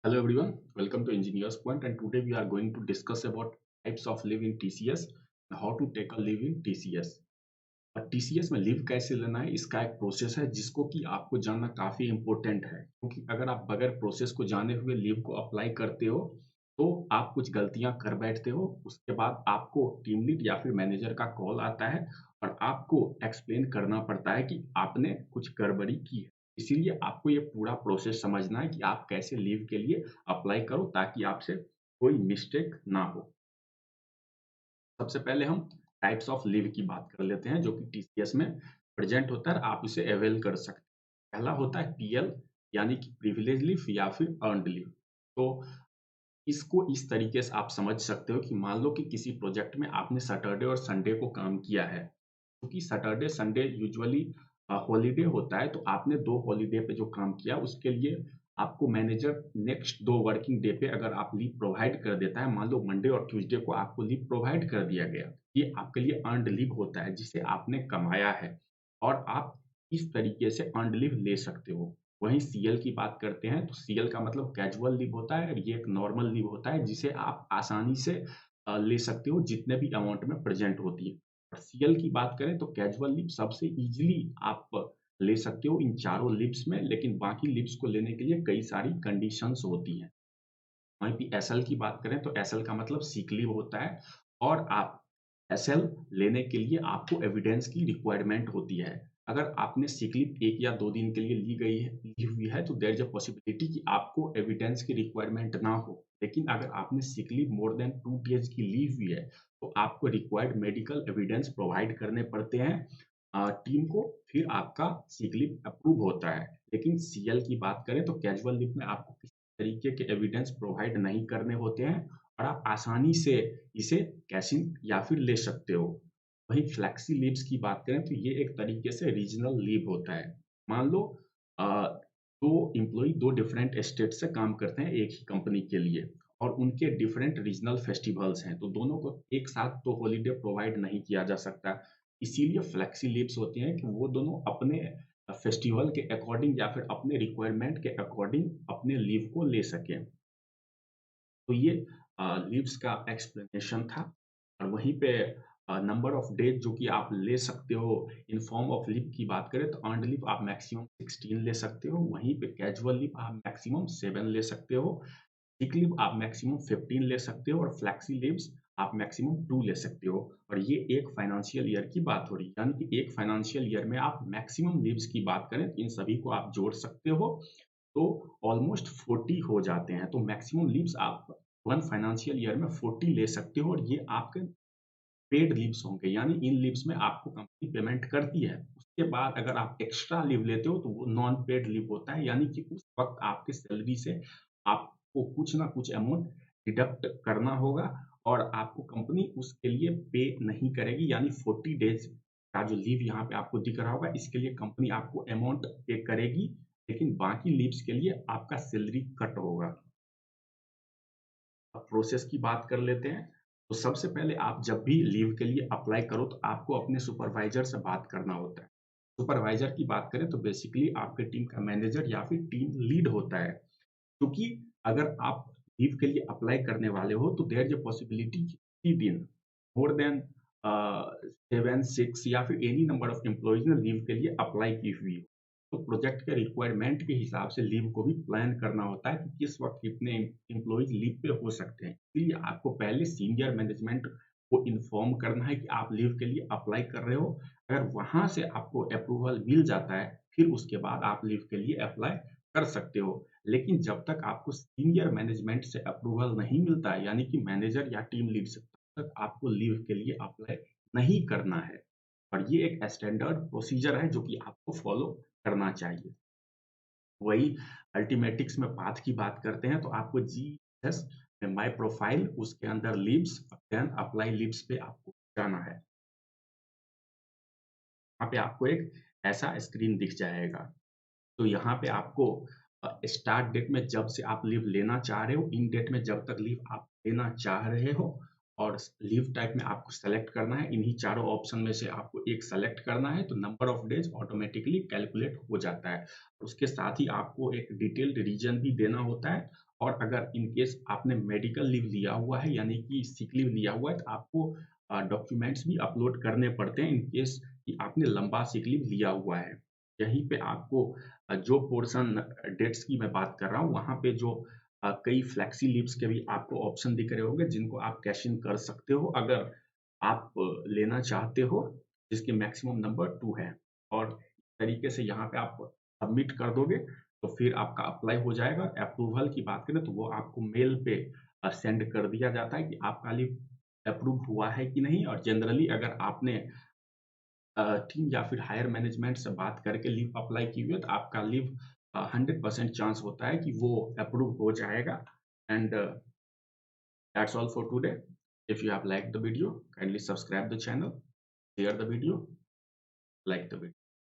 Hello everyone, welcome to Engineers Point and today we are going to discuss about types of leave in TCS and how to take a leave in TCS। और TCS में leave कैसे लेना है इसका एक process है जिसको कि आपको जानना काफी इम्पोर्टेंट है, क्योंकि अगर आप बगैर प्रोसेस को जाने हुए लीव को अप्लाई करते हो तो आप कुछ गलतियां कर बैठते हो। उसके बाद आपको टीम लीड या फिर मैनेजर का कॉल आता है और आपको एक्सप्लेन करना पड़ता है कि आपने कुछ गड़बड़ी की है। इसीलिए आपको ये पूरा प्रोसेस समझना है कि आप कैसे लीव के लिए अप्लाई करो ताकि आपसे कोई मिस्टेक ना हो। सबसे पहले हम टाइप्स ऑफ लीव की बात कर लेते हैं जो कि टीसीएस में प्रेजेंट होता है, आप इसे अवेल कर सकते हैं। पहला होता है पीएल यानी कि प्रिविलेज लीव या फिर अर्न्ड लीव। तो इसको इस तरीके से आप समझ सकते हो कि मान लो कि किसी प्रोजेक्ट में आपने सैटरडे और संडे को काम किया है, क्योंकि सैटरडे संडे यूजुअली हॉलीडे होता है, तो आपने 2 हॉलीडे पे जो काम किया उसके लिए आपको मैनेजर नेक्स्ट 2 वर्किंग डे पे अगर आप लीव प्रोवाइड कर देता है, मान लो मंडे और ट्यूसडे को आपको लीव प्रोवाइड कर दिया गया, ये आपके लिए अर्न्ड लीव होता है जिसे आपने कमाया है और आप इस तरीके से अर्न्ड लीव ले सकते हो। वहीं सीएल की बात करते हैं तो सीएल का मतलब कैजुअल लीव होता है और ये एक नॉर्मल लीव होता है जिसे आप आसानी से ले सकते हो जितने भी अमाउंट में प्रेजेंट होती है। और सीएल की बात करें तो कैजुअल लीव सबसे इजीली आप ले सकते हो इन चारों लीव्स में, लेकिन बाकी लीव्स को लेने के लिए कई सारी कंडीशंस होती हैं। वहीं पे एसएल की बात करें तो एसएल का मतलब सिक लीव होता है और आप एसएल लेने के लिए आपको एविडेंस की रिक्वायरमेंट होती है। अगर आपने सिक लीव 1 या 2 दिन के लिए ली हुई है तो देयर इज़ अ पॉसिबिलिटी कि आपको एविडेंस की रिक्वायरमेंट ना हो। लेकिन अगर आपने sick leave more than 2 days की ली हुई है तो आपको रिक्वायर्ड मेडिकल एविडेंस प्रोवाइड करने पड़ते हैं टीम को, फिर आपका सिक लीव अप्रूव होता है। लेकिन सीएल की बात करें तो कैजुअल लीव में आपको तरीके के एविडेंस प्रोवाइड नहीं करने होते हैं और आप आसानी से इसे कैशिंग या फिर ले सकते हो। वहीं फ्लेक्सी लीव्स की बात करें तो ये एक तरीके से रीजनल लीव होता है। मान लो अ, 2 एम्प्लॉयी 2 डिफरेंट स्टेट से काम करते हैं एक ही कंपनी के लिए और उनके डिफरेंट रीजनल फेस्टिवल्स हैं, तो दोनों को एक साथ तो हॉलिडे प्रोवाइड नहीं किया जा सकता। इसीलिए फ्लेक्सी लीव्स होती हैं कि वो दोनों अपने फेस्टिवल के अकॉर्डिंग या फिर अपने रिक्वायरमेंट के अकॉर्डिंग अपने लीव को ले सकें। तो ये लीव्स का एक्सप्लेनेशन था। और वहीं पे नंबर ऑफ डेज जो कि आप ले सकते हो इन फॉर्म ऑफ लीव की बात करें तो अर्न्ड लीव आप मैक्सिमम 16 ले सकते हो, वहीं पे कैजुअल लीव आप मैक्सिमम 7 ले सकते हो, सिक लीव आप मैक्सिमम 15 ले सकते हो और फ्लेक्सी लीव्स आप मैक्सिमम 2 ले सकते हो। और ये एक फाइनेंशियल ईयर की बात हो रही है, यानी कि एक फाइनेंशियल ईयर में आप मैक्सिमम लीव्स की बात करें तो इन सभी को आप जोड़ सकते हो तो ऑलमोस्ट 40 हो जाते हैं। तो मैक्सिमम लीव्स आप 1 फाइनेंशियल ईयर में 40 ले सकते हो और ये आपके पेड लीव्स होंगे, यानी इन लीव्स में आपको कंपनी पेमेंट करती है। उसके बाद अगर आप एक्स्ट्रा लीव लेते हो तो वो नॉन पेड लीव होता है, यानी कि उस वक़्त आपके सैलरी से आपको कुछ ना कुछ अमाउंट डिडक्ट करना होगा और आपको कंपनी उसके लिए पे नहीं करेगी, यानी 40 डेज़ का जो लीव यहाँ पे आपको दिख रहा होगा इसके लिए कंपनी आपको अमाउंट पे करेगी, लेकिन बाकी लीव्स के लिए आपका सैलरी कट होगा। अब प्रोसेस की बात कर लेते हैं। तो सबसे पहले आप जब भी लीव के लिए अप्लाई करो तो आपको अपने सुपरवाइज़र से बात करना होता है। सुपरवाइज़र की बात करें तो बेसिकली आपके टीम का मैनेजर या फिर टीम लीड होता है। क्योंकि अगर आप लीव के लिए अप्लाई करने वाले हो तो देयर इज़ अ पॉसिबिलिटी कि उसी दिन मोर देन 7, 6 या फिर एनी नंबर ऑफ एम्प्लॉइज़ ने लीव के लिए अप्लाई की हुई हो। तो प्रोजेक्ट के रिक्वायरमेंट के हिसाब से लीव को भी प्लान करना होता है कि किस वक़्त कितने एम्प्लॉइज़ लीव पे हो सकते हैं। इसलिए आपको पहले सीनियर मैनेजमेंट को इन्फॉर्म करना है कि आप लीव के लिए अप्लाई कर रहे हो। अगर वहाँ से आपको अप्रूवल मिल जाता है, फिर उसके बाद आप लीव के लिए अप्लाई कर सकते हो। लेकिन जब तक आपको सीनियर मैनेजमेंट से अप्रूवल नहीं मिलता है, यानी कि मैनेजर या टीम लीड से, तब तक आपको लीव के लिए अप्लाई नहीं करना है। और ये एक स्टैंडर्ड प्रोसीजर है जो कि आपको फॉलो करना चाहिए। वही अल्टीमेटिक्स में पाथ की बात करते हैं तो आपको जीएस में माय प्रोफाइल उसके अंदर लीव्स देन अप्लाई लीव्स पे आपको जाना है। यहाँ पे आपको एक ऐसा स्क्रीन दिख जाएगा। तो यहाँ पे आपको स्टार्ट डेट में जब से आप लीव लेना चाह रहे हो, इन डेट में जब तक लीव आप लेना चाह रहे हो और लीव टाइप में आपको सेलेक्ट करना है। इन्हीं चारों ऑप्शन में से आपको एक सेलेक्ट करना है, तो number of days automatically calculate हो जाता है। उसके साथ ही आपको एक डिटेल्ड रीजन भी देना होता है, और अगर इन केस आपने मेडिकल लीव लिया हुआ है यानी कि सिक लीव लिया हुआ है, तो आपको डॉक्यूमेंट्स भी अपलोड करने पड़ते हैं इन केस कि आपने लंबा सिक लीव लिया हुआ है। यहीं पे आपको जो पोर्शन डेट्स की मैं बात कर रहा हूँ, वहाँ पे जो कई फ्लेक्सी लीव्स के भी आपको ऑप्शन दिख रहे होंगे जिनको आप कैश इन कर सकते हो अगर आप लेना चाहते हो, जिसके मैक्सिमम नंबर 2 है। और इस तरीके से यहाँ पे आप सबमिट कर दोगे तो फिर आपका अप्लाई हो जाएगा। अप्रूवल की बात करें तो वो आपको मेल पे सेंड कर दिया जाता है कि आपका लीव अप्रूव हुआ है कि नहीं। और जनरली अगर आपने टीम या फिर हायर मैनेजमेंट से बात करके लीव अप्लाई की हुई है, तो आपका लीव 100% चांस होता है कि वो अप्रूव हो जाएगा। And that's all for today. If you have liked the video, kindly subscribe the channel, share the video, like the video.